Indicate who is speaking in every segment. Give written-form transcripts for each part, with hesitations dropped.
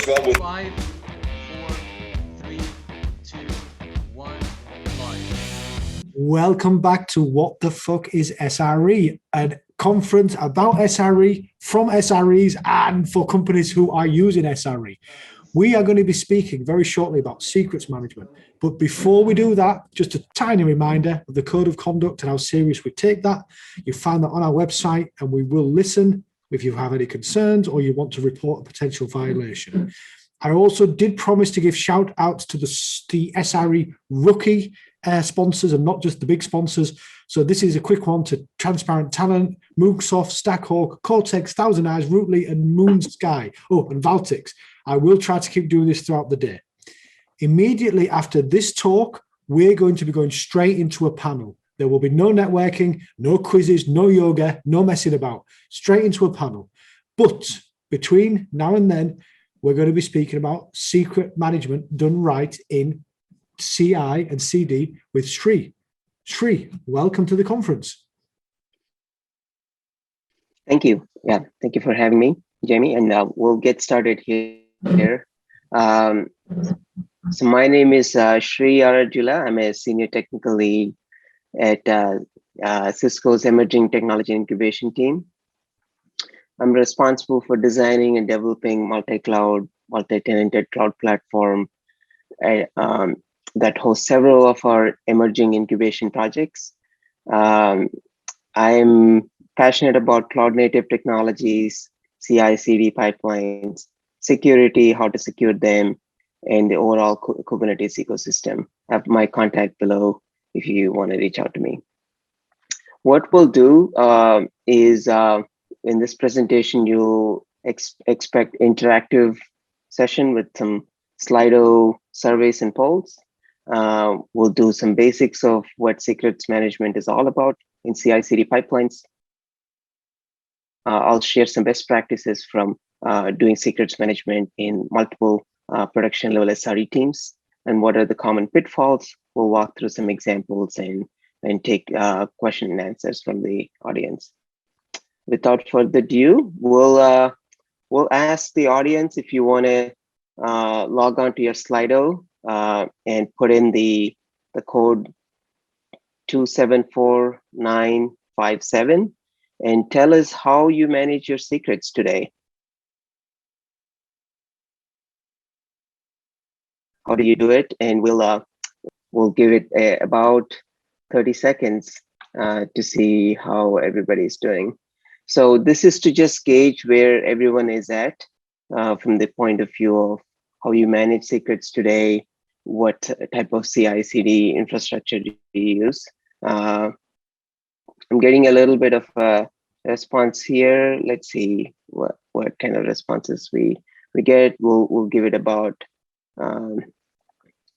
Speaker 1: well with
Speaker 2: 5, 4, 3, 2, 1, live.
Speaker 3: Welcome back to What the Fuck is SRE, a conference about SRE from SREs and for companies who are using SRE. We are going to be speaking very shortly about secrets management. But before we do that, just a tiny reminder of the code of conduct and how serious we take that. You find that on our website, and we will listen if you have any concerns or you want to report a potential violation. I also did promise to give shout outs to the SRE rookie sponsors and not just the big sponsors. So this is a quick one to Transparent Talent, Moogsoft, Stackhawk, Cortex, Thousand Eyes, Rootly, and Moonsky. Oh, and Valtix. I will try to keep doing this throughout the day. Immediately after this talk, we're going to be going straight into a panel. There will be no networking, no quizzes, no yoga, no messing about. Straight into a panel. But between now and then, we're going to be speaking about secret management done right in CI and CD with Sri. Sri, welcome to the conference.
Speaker 4: Thank you. Yeah, thank you for having me, Jamie. And we'll get started here. So my name is Sri Aradhyula. I'm a senior technical lead at Cisco's Emerging Technology Incubation team. I'm responsible for designing and developing multi-cloud, multi-tenanted cloud platform that hosts several of our emerging incubation projects. I'm passionate about cloud-native technologies, CI/CD pipelines, security, how to secure them, and the overall Kubernetes ecosystem. I have my contact below if you want to reach out to me. What we'll do is in this presentation, you'll expect interactive session with some Slido surveys and polls. We'll do some basics of what secrets management is all about in CI/CD pipelines. I'll share some best practices from doing secrets management in multiple production level SRE teams, and what are the common pitfalls. We'll walk through some examples and take question and answers from the audience. Without further ado, we'll ask the audience if you want to log on to your Slido and put in the code 274957 and tell us how you manage your secrets today. How do you do it? And we'll give it about 30 seconds to see how everybody's doing. So this is to just gauge where everyone is at from the point of view of how you manage secrets today, what type of CI/CD infrastructure do you use. I'm getting a little bit of a response here. Let's see what kind of responses we get. We'll give it about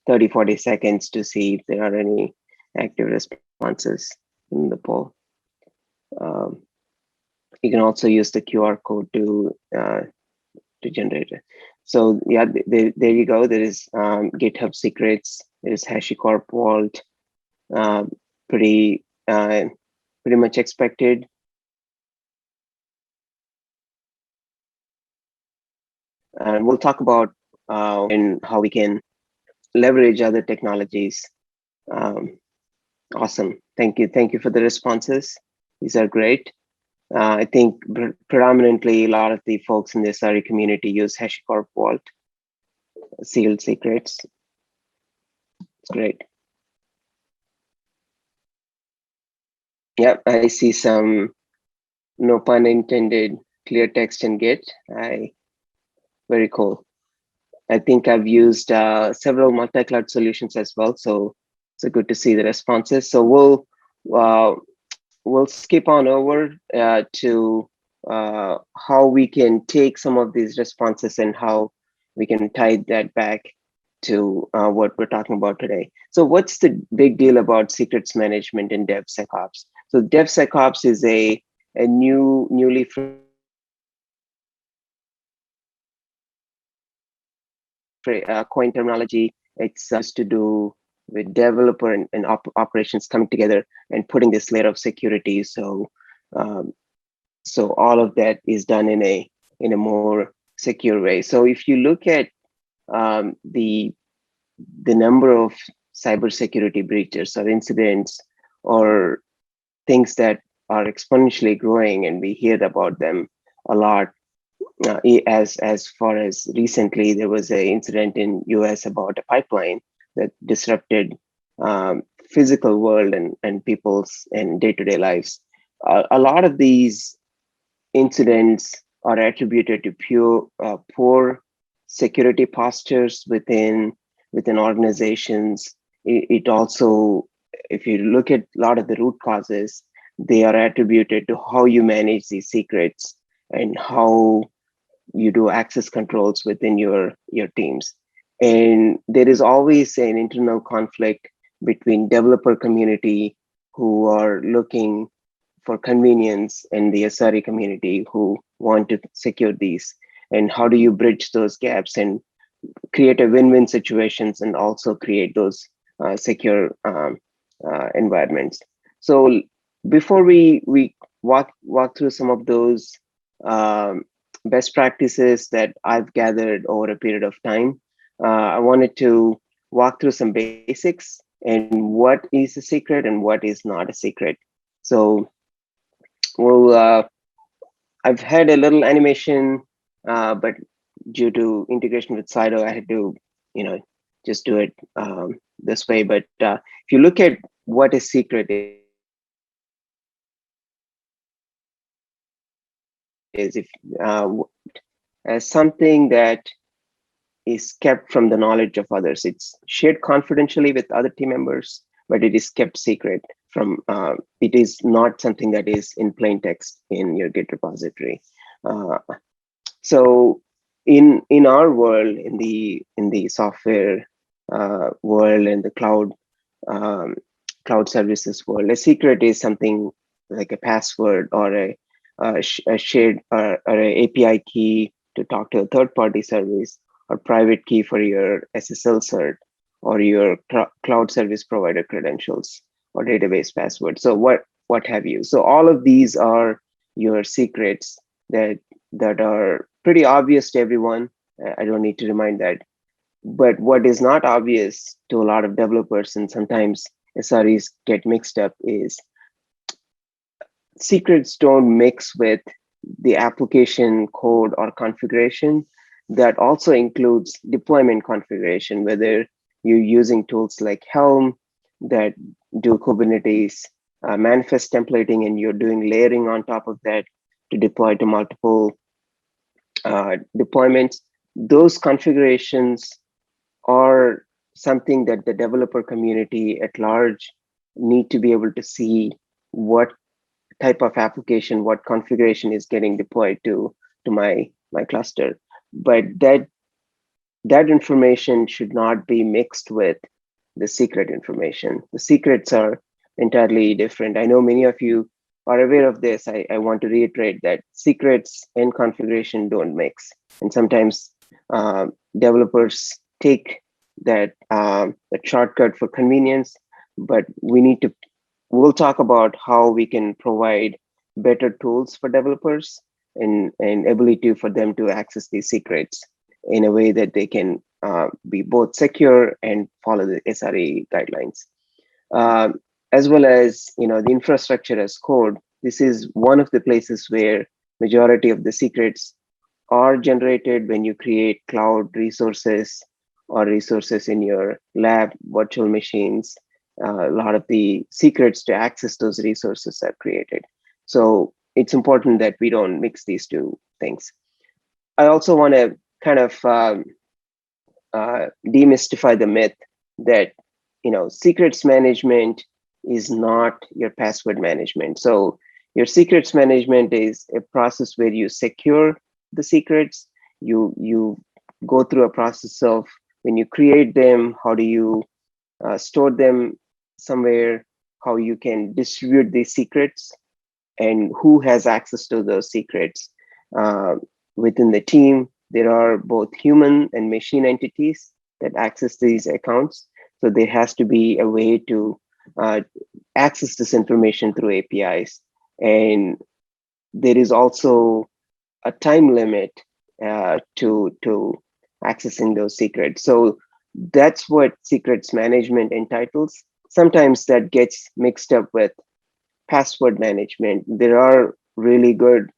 Speaker 4: 30-40 seconds to see if there are any active responses in the poll. You can also use the QR code to generate it. So yeah, there you go. There is GitHub secrets. There is HashiCorp Vault. Pretty much expected. And we'll talk about and how we can leverage other technologies. Awesome. Thank you for the responses. These are great. I think predominantly a lot of the folks in the SRE community use HashiCorp Vault, sealed secrets. It's great. Yep, I see some, no pun intended, clear text in Git. Very cool. I think I've used several multi-cloud solutions as well, so it's good to see the responses. So we'll skip on over to how we can take some of these responses and how we can tie that back to what we're talking about today. So what's the big deal about secrets management in DevSecOps? So DevSecOps is a newly coined terminology. It's just to do with developer and operations coming together and putting this layer of security. So all of that is done in a more secure way. So if you look at the number of cybersecurity breaches or incidents or things that are exponentially growing, and we hear about them a lot. As far as recently, there was an incident in US about a pipeline that disrupted physical world and people's and day-to-day lives. A lot of these incidents are attributed to poor security postures within organizations. It also, if you look at a lot of the root causes, they are attributed to how you manage these secrets and how you do access controls within your teams. And there is always an internal conflict between developer community who are looking for convenience and the SRE community who want to secure these. And how do you bridge those gaps and create a win-win situations and also create those secure environments? So before we walk through some of those best practices that I've gathered over a period of time, I wanted to walk through some basics and what is a secret and what is not a secret. So I've had a little animation, but due to integration with Slido, I had to, just do it this way. But if you look at what a secret is, if as something that is kept from the knowledge of others, it's shared confidentially with other team members, but it is kept secret from. It is not something that is in plain text in your Git repository. So in our world, in the software world and the cloud services world, a secret is something like a password or a shared or a API key to talk to a third-party service, or private key for your SSL cert, or your cloud service provider credentials or database password. So what have you? So all of these are your secrets that are pretty obvious to everyone. I don't need to remind that. But what is not obvious to a lot of developers, and sometimes SREs get mixed up, is secrets don't mix with the application code or configuration. That also includes deployment configuration, whether you're using tools like Helm that do Kubernetes manifest templating, and you're doing layering on top of that to deploy to multiple deployments. Those configurations are something that the developer community at large need to be able to see what type of application, what configuration is getting deployed to my cluster. But that information should not be mixed with the secret information. The secrets are entirely different. I know many of you are aware of this. I want to reiterate that secrets and configuration don't mix. And sometimes developers take that shortcut for convenience, but we'll talk about how we can provide better tools for developers and ability for them to access these secrets in a way that they can be both secure and follow the SRE guidelines. As well as the infrastructure as code. This is one of the places where majority of the secrets are generated when you create cloud resources or resources in your lab, virtual machines. A lot of the secrets to access those resources are created. So it's important that we don't mix these two things. I also want to kind of demystify the myth that secrets management is not your password management. So your secrets management is a process where you secure the secrets. You go through a process of, when you create them, how do you store them somewhere, how you can distribute these secrets, and who has access to those secrets. Within the team, there are both human and machine entities that access these accounts. So there has to be a way to access this information through APIs. And there is also a time limit to accessing those secrets. So that's what secrets management entitles. Sometimes that gets mixed up with password management. There are really good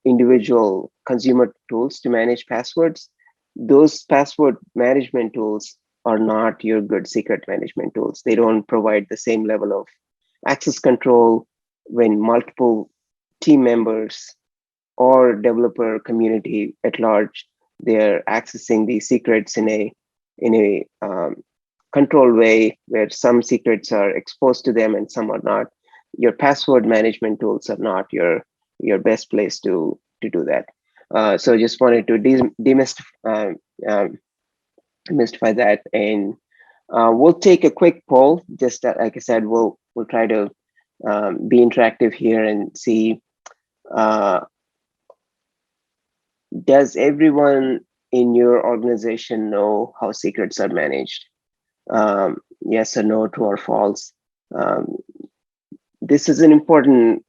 Speaker 4: individual consumer tools to manage passwords. Those password management tools are not your good secret management tools. They don't provide the same level of access control when multiple team members or developer community at large, they're accessing these secrets in a controlled way where some secrets are exposed to them and some are not. Your password management tools are not your best place to do that. So just wanted to demystify that, and we'll take a quick poll. Just like I said, we'll try to be interactive here and see. Uh, does everyone in your organization know how secrets are managed? Yes or no, true or false. Um, this is an important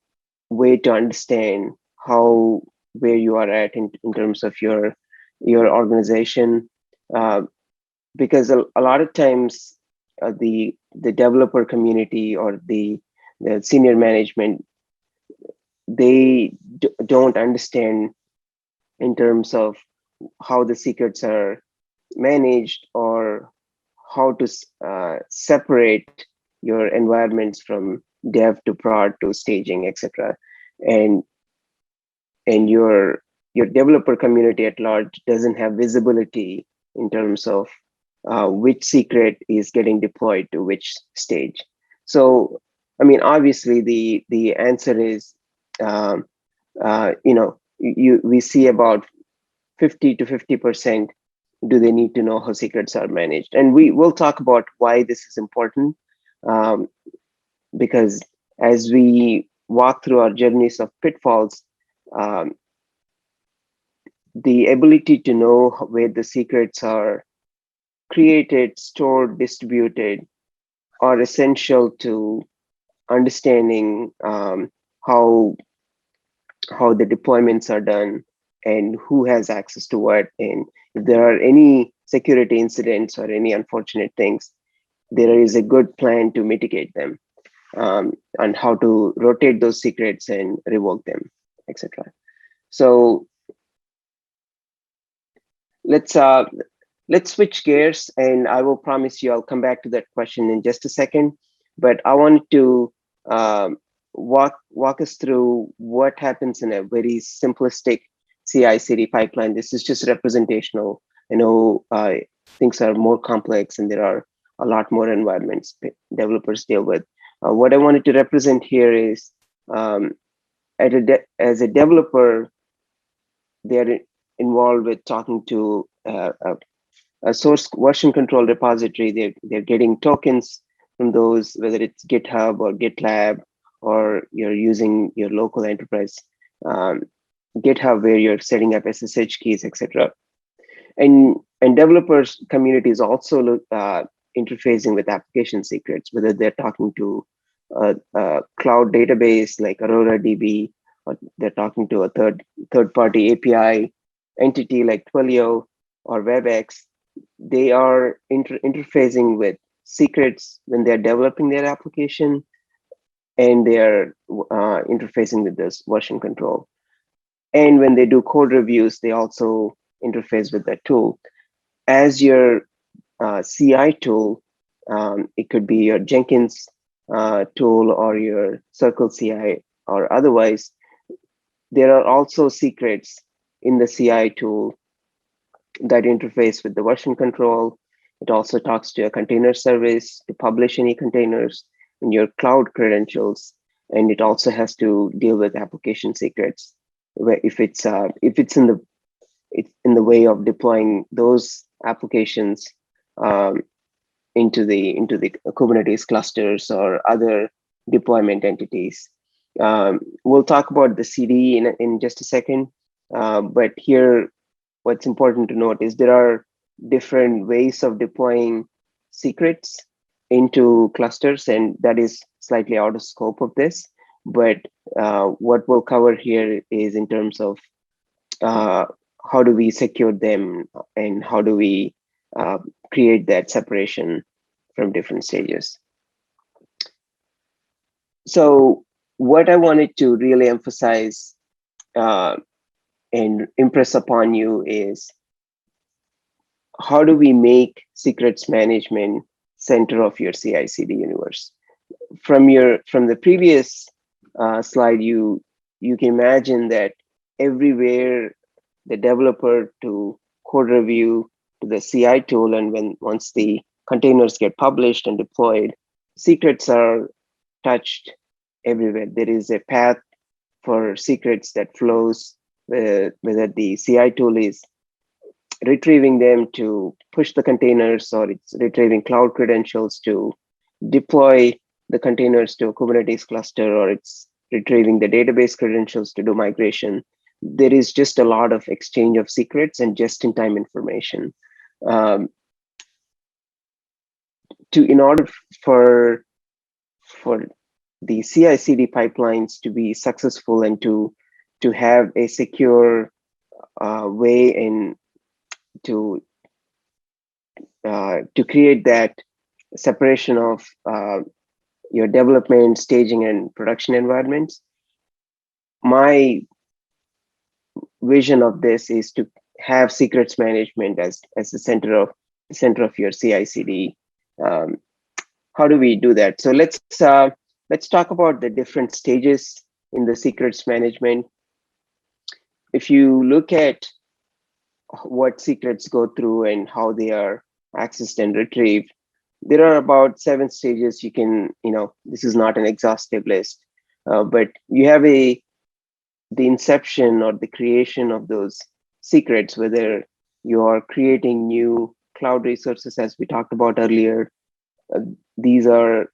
Speaker 4: way to understand how where you are at in terms of your organization, uh, because a lot of times the developer community or the senior management, they don't understand in terms of how the secrets are managed or how to separate your environments from dev to prod to staging, etc. And your developer community at large doesn't have visibility in terms of which secret is getting deployed to which stage. So, I mean, obviously, the answer is, um, we see about 50 to 50%. Do they need to know how secrets are managed? And we will talk about why this is important, um, because as we walk through our journeys of pitfalls, um, the ability to know where the secrets are created, stored, distributed are essential to understanding how the deployments are done and who has access to what, and if there are any security incidents or any unfortunate things, there is a good plan to mitigate them, and how to rotate those secrets and revoke them, etc. So let's uh, let's switch gears, and I will promise you I'll come back to that question in just a second. But I wanted to um, walk us through what happens in a very simplistic CI/CD pipeline. This is just representational. I know things are more complex, and there are a lot more environments developers deal with. What I wanted to represent here is, um, as a developer, they're involved with talking to a source version control repository. They're getting tokens from those, whether it's GitHub or GitLab, or you're using your local enterprise um, GitHub where you're setting up SSH keys, etc. And developers communities also interfacing with application secrets, whether they're talking to a cloud database like Aurora DB, or they're talking to a third party API entity like Twilio or WebEx. They are interfacing with secrets when they're developing their application, and they are interfacing with this version control. And when they do code reviews, they also interface with that tool. As your CI tool, it could be your Jenkins tool or your Circle CI or otherwise. There are also secrets in the CI tool that interface with the version control. It also talks to a container service to publish any containers in your cloud credentials, and it also has to deal with application secrets. Where if it's in the way of deploying those applications um, into the Kubernetes clusters or other deployment entities. We'll talk about the CD in just a second, but here what's important to note is there are different ways of deploying secrets into clusters, and that is slightly out of scope of this. But what we'll cover here is in terms of uh, how do we secure them, and how do we create that separation from different stages. So what I wanted to really emphasize and impress upon you is, how do we make secrets management center of your CI/CD universe? From the previous slide, you can imagine that everywhere the developer to code review to the CI tool, and once the containers get published and deployed, secrets are touched everywhere. There is a path for secrets that flows, whether the CI tool is retrieving them to push the containers, or it's retrieving cloud credentials to deploy the containers to a Kubernetes cluster, or it's retrieving the database credentials to do migration. There is just a lot of exchange of secrets and just-in-time information. In order for the CI/CD pipelines to be successful and to have a secure way and to create that separation of your development, staging, and production environments, my vision of this is to have secrets management as the center of your CI/CD. How do we do that? So let's talk about the different stages in the secrets management. If you look at what secrets go through and how they are accessed and retrieved, there are about 7 stages. You can, this is not an exhaustive list, but you have the inception or the creation of those secrets, whether you are creating new cloud resources, as we talked about earlier. These are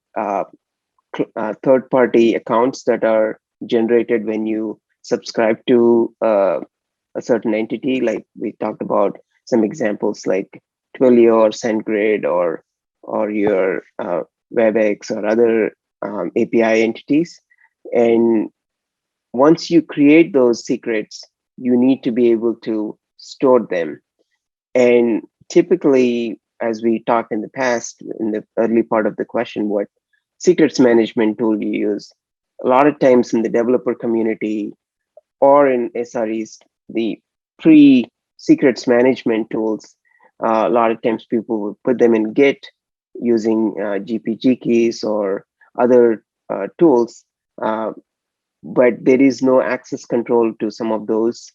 Speaker 4: third-party accounts that are generated when you subscribe to a certain entity. Like we talked about some examples like Twilio or SendGrid or your WebEx or other API entities. And once you create those secrets, you need to be able to store them. And typically, as we talked in the past, in the early part of the question, what secrets management tool you use, a lot of times in the developer community or in SREs, the pre-secrets management tools, a lot of times people will put them in Git using GPG keys or other tools, but there is no access control to some of those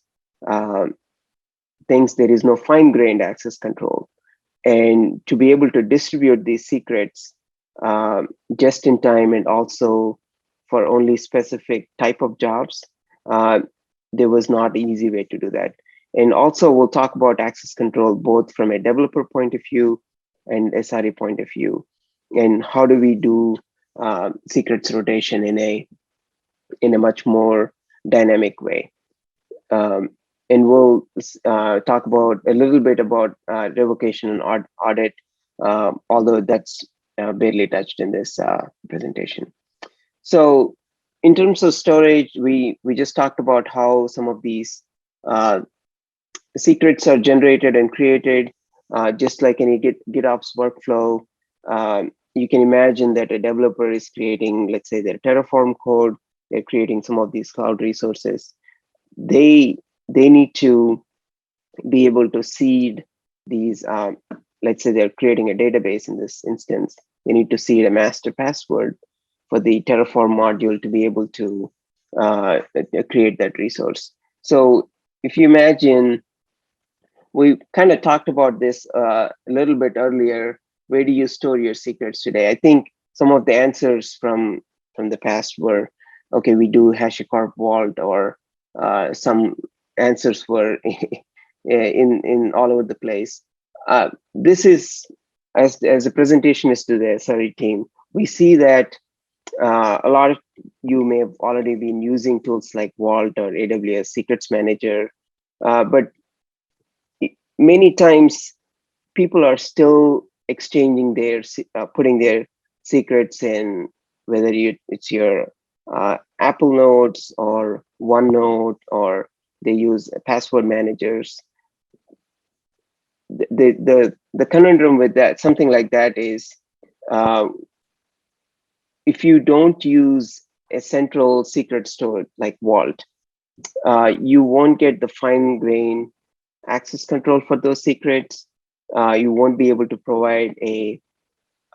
Speaker 4: things. There is no fine-grained access control. And to be able to distribute these secrets just in time and also for only specific type of jobs, there was not an easy way to do that. And also we'll talk about access control, both from a developer point of view and SRE point of view. And how do we do secrets rotation in a much more dynamic way. And we'll talk about a little bit about revocation and audit, although that's barely touched in this presentation. So in terms of storage, we just talked about how some of these secrets are generated and created, just like any GitOps workflow. You can imagine that a developer is creating, let's say, their Terraform code. They're creating some of these cloud resources. They need to be able to seed these, let's say they're creating a database in this instance. They need to seed a master password for the Terraform module to be able to create that resource. So if you imagine, we kind of talked about this a little bit earlier, where do you store your secrets today? I think some of the answers from the past were, okay, we do HashiCorp Vault, or some answers were in all over the place. This is, as a presentation is to the SRE team, we see that a lot of you may have already been using tools like Vault or AWS Secrets Manager, but many times people are still exchanging their, putting their secrets in, whether it's your Apple Notes or OneNote, or they use password managers. the conundrum with that, something like that, is uh, if you don't use a central secret store like Vault, you won't get the fine grain access control for those secrets. You won't be able to provide a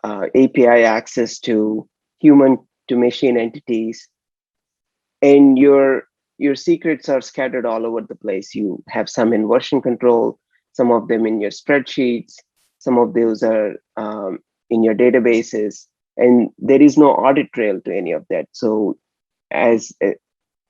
Speaker 4: API access to human to machine entities, and your secrets are scattered all over the place. You have some in version control, some of them in your spreadsheets, some of those are in your databases, and there is no audit trail to any of that. So as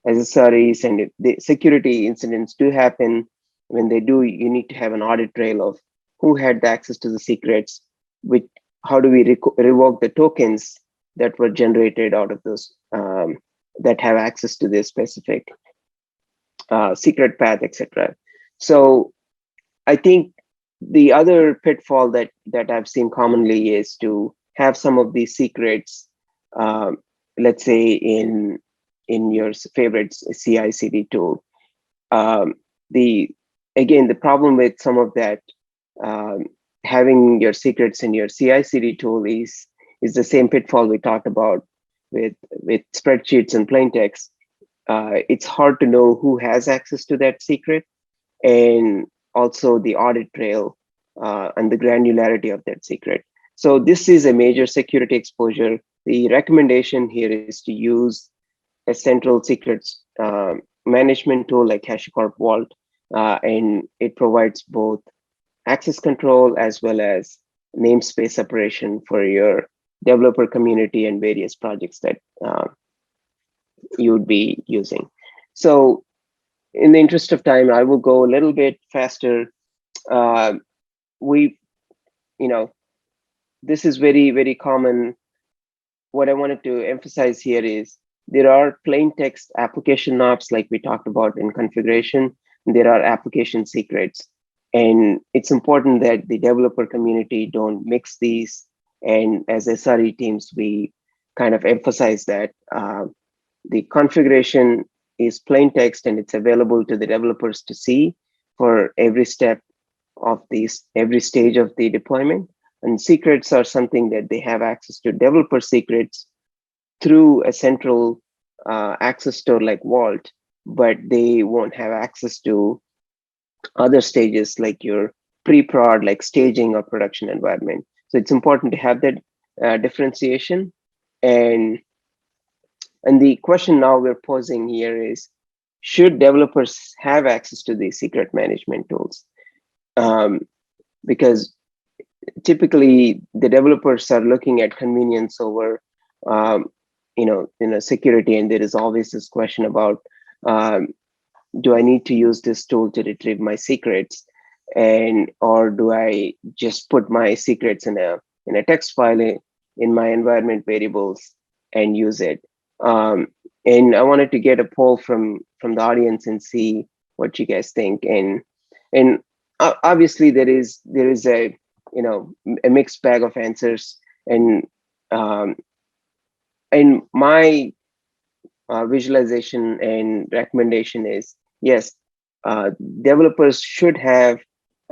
Speaker 4: SREs and if the security incidents do happen, when they do, you need to have an audit trail of who had the access to the secrets, which how do we revoke the tokens that were generated out of those that have access to this specific secret path, etc. So I think the other pitfall that I've seen commonly is to have some of these secrets, let's say in your favorite CI/CD tool. The again, the problem with some of that, um, having your secrets in your CI/CD tool is the same pitfall we talked about with spreadsheets and plain text. It's hard to know who has access to that secret, and also the audit trail and the granularity of that secret. So this is a major security exposure. The recommendation here is to use a central secrets management tool like HashiCorp Vault, and it provides both access control as well as namespace separation for your developer community and various projects that you would be using. So in the interest of time, I will go a little bit faster. Uh, we, you know, this is very, very common. What I wanted to emphasize here is there are plain text application knobs like we talked about in configuration. There are application secrets. And it's important that the developer community don't mix these. And as SRE teams, we kind of emphasize that the configuration is plain text and it's available to the developers to see for every step of these, every stage of the deployment. And secrets are something that they have access to developer secrets through a central access store like Vault, but they won't have access to other stages like your pre-prod, like staging or production environment. So it's important to have that differentiation. And the question now we're posing here is, should developers have access to these secret management tools? Because typically the developers are looking at convenience over, security, and there is always this question about, do I need to use this tool to retrieve my secrets, and or do I just put my secrets in a text file in my environment variables and use it? And I wanted to get a poll from the audience and see what you guys think. And obviously there is a a mixed bag of answers, and my visualization and recommendation is yes, developers should have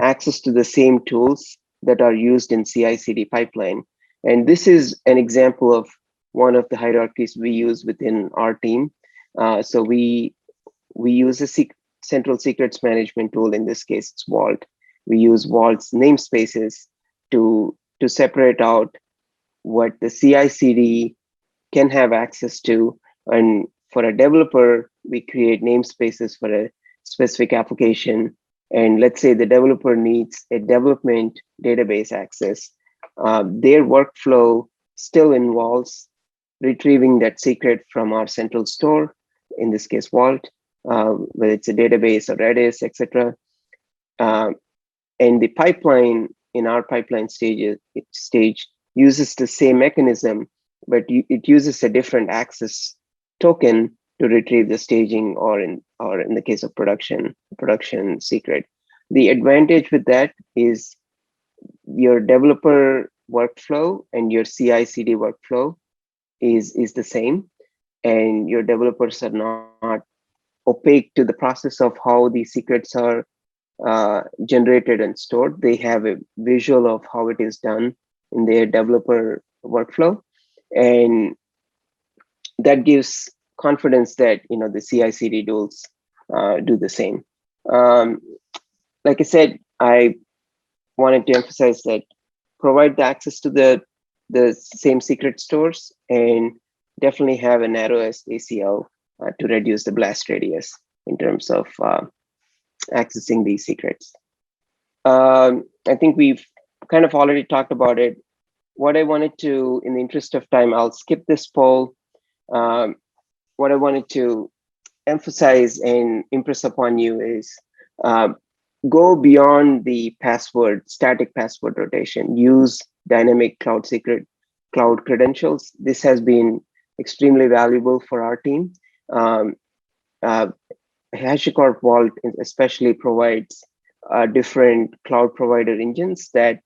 Speaker 4: access to the same tools that are used in CI/CD pipeline. And this is an example of one of the hierarchies we use within our team. So we use a central secrets management tool. In this case, it's Vault. We use Vault's namespaces to separate out what the CI/CD can have access to. And for a developer, we create namespaces for a specific application. And let's say the developer needs a development database access. Their workflow still involves retrieving that secret from our central store, in this case, Vault, whether it's a database or Redis, etc. And the pipeline in our pipeline stage uses the same mechanism, but it uses a different access token to retrieve the staging, or in the case of production secret. The advantage with that is your developer workflow and your CI/CD workflow is the same, and your developers are not opaque to the process of how these secrets are generated and stored. They have a visual of how it is done in their developer workflow, and that gives confidence that the CI/CD tools do the same. Like I said, I wanted to emphasize that provide the access to the same secret stores, and definitely have a narrowest ACL to reduce the blast radius in terms of accessing these secrets. I think we've kind of already talked about it. What I wanted to, in the interest of time, I'll skip this poll. What I wanted to emphasize and impress upon you is go beyond the static password rotation. Use dynamic cloud credentials. This has been extremely valuable for our team. HashiCorp Vault especially provides different cloud provider engines that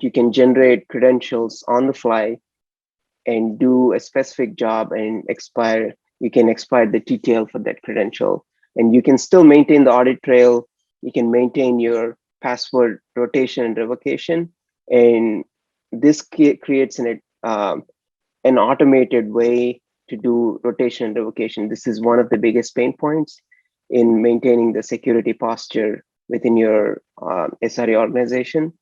Speaker 4: you can generate credentials on the fly and do a specific job and you can expire the TTL for that credential. And you can still maintain the audit trail. You can maintain your password rotation and revocation. And this creates an automated way to do rotation and revocation. This is one of the biggest pain points in maintaining the security posture within your SRE organization.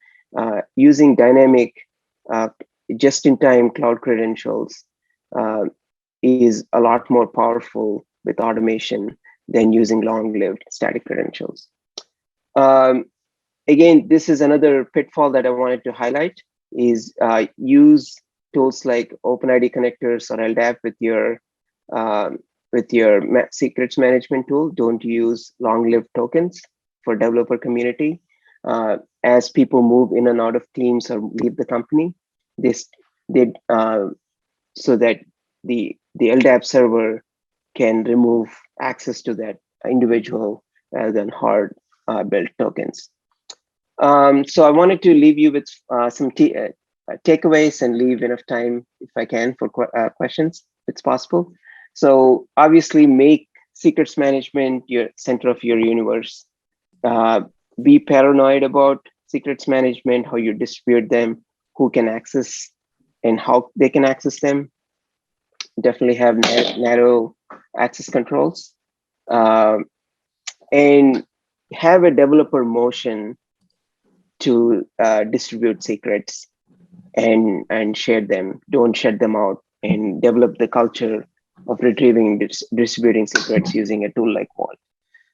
Speaker 4: Using dynamic, just-in-time cloud credentials is a lot more powerful with automation than using long-lived static credentials. Again, this is another pitfall that I wanted to highlight, is use tools like OpenID connectors or LDAP with your secrets management tool. Don't use long-lived tokens for developer community. As people move in and out of teams or leave the company, so that the LDAP server can remove access to that individual rather than hard built tokens. So I wanted to leave you with some takeaways and leave enough time, if I can, for questions, if it's possible. So obviously, make secrets management your center of your universe. Be paranoid about secrets management, how you distribute them, who can access and how they can access them. Definitely have narrow access controls, and have a developer motion to distribute secrets and share them. Don't shut them out, and develop the culture of retrieving and distributing secrets using a tool like Vault.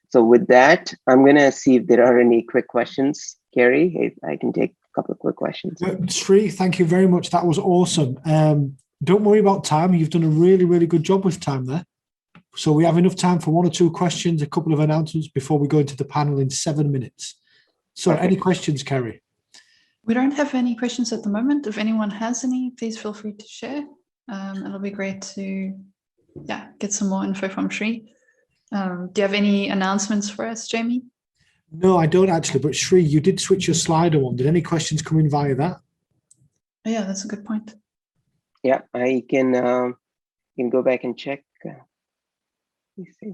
Speaker 4: So with that, I'm going to see if there are any quick questions. Carrie, if I can take a couple of quick questions.
Speaker 3: Sri, thank you very much. That was awesome. Don't worry about time. You've done a really, really good job with time there. So we have enough time for one or two questions, a couple of announcements before we go into the panel in 7 minutes. So any questions, Carrie?
Speaker 1: We don't have any questions at the moment. If anyone has any, please feel free to share. It'll be great to get some more info from Sri. Do you have any announcements for us, Jamie?
Speaker 3: No, I don't actually, but Sri, you did switch your slider on. Did any questions come in via that?
Speaker 1: Oh, yeah, that's a good point.
Speaker 4: Yeah, I can go back and check. Let me see.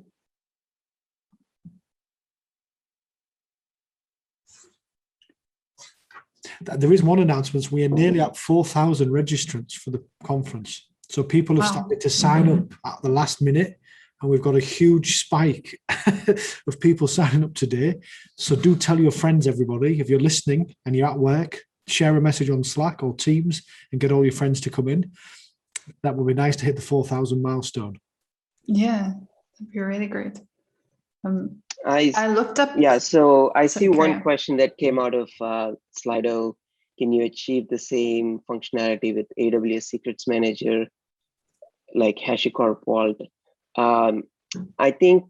Speaker 3: There is one announcement. We are nearly at 4,000 registrants for the conference. So people have started to sign up at the last minute, and we've got a huge spike of people signing up today. So do tell your friends, everybody, if you're listening and you're at work, share a message on Slack or Teams and get all your friends to come in. That would be nice to hit the 4,000 milestone.
Speaker 1: Yeah, that'd be really great. I looked up.
Speaker 4: Yeah, so I see one question that came out of Slido. Can you achieve the same functionality with AWS Secrets Manager like HashiCorp Vault? I think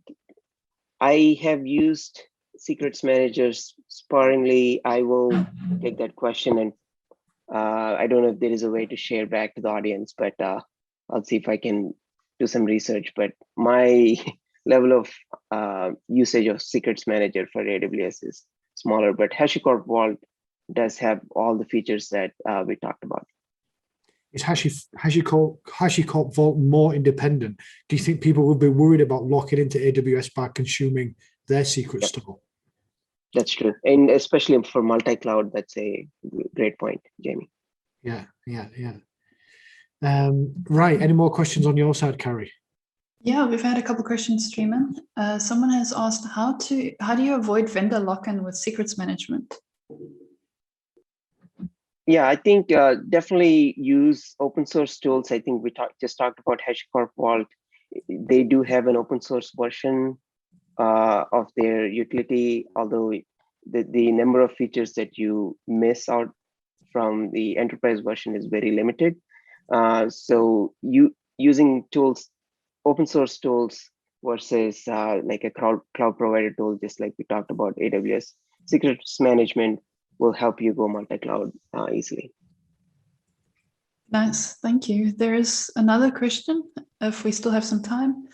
Speaker 4: I have used Secrets Managers sparingly. I will take that question, and I don't know if there is a way to share back to the audience, but I'll see if I can do some research. But my level of usage of Secrets Manager for AWS is smaller, but HashiCorp Vault does have all the features that we talked about.
Speaker 3: Is HashiCorp Vault more independent? Do you think people will be worried about locking into AWS by consuming their secret store?
Speaker 4: That's true. And especially for multi-cloud, that's a great point, Jamie.
Speaker 3: Yeah. Right. Any more questions on your side, Carrie?
Speaker 1: Yeah, we've had a couple questions stream in. Someone has asked how do you avoid vendor lock-in with secrets management?
Speaker 4: Yeah, I think definitely use open source tools. I think we just talked about HashiCorp Vault. They do have an open source version of their utility, although the number of features that you miss out from the enterprise version is very limited. So using tools, open source tools versus like a cloud provider tool, just like we talked about AWS, secrets management will help you go multi-cloud easily.
Speaker 1: Nice, thank you. There is another question, if we still have some time.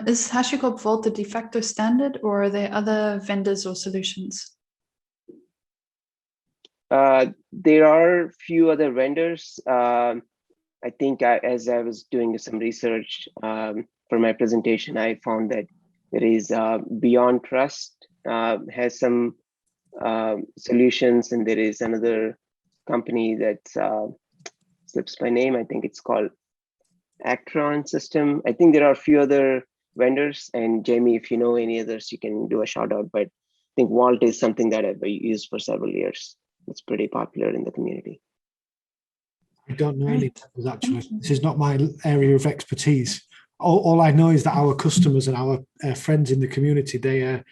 Speaker 1: Is HashiCorp Vault the de facto standard, or are there other vendors or solutions?
Speaker 4: There are a few other vendors. I think as I was doing some research for my presentation, I found that there is Beyond Trust has some solutions, and there is another company that slips my name. I think it's called Actron System. I think there are a few other vendors, and Jamie, if you know any others, you can do a shout out. But I think Vault is something that I've used for several years. It's pretty popular in the community.
Speaker 3: I don't know any vendors,
Speaker 1: Thank
Speaker 3: actually.
Speaker 1: you.
Speaker 3: This is not my area of expertise. All I know is that our customers and our friends in the community, they're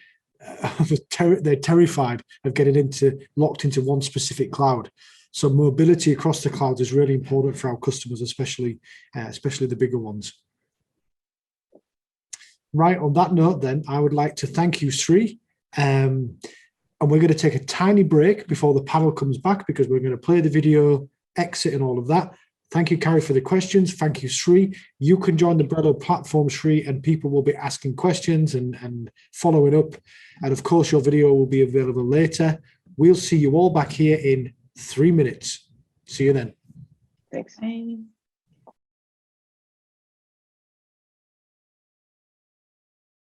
Speaker 3: terrified of getting locked into one specific cloud. So mobility across the clouds is really important for our customers, especially the bigger ones. Right, on that note then, I would like to thank you, Sri. And we're going to take a tiny break before the panel comes back, because we're going to play the video, exit and all of that. Thank you, Carrie, for the questions. Thank you, Sri. You can join the Bredlo platform, Sri, and people will be asking questions and following up. And of course, your video will be available later. We'll see you all back here in 3 minutes. See you then.
Speaker 4: Thanks.
Speaker 1: Bye.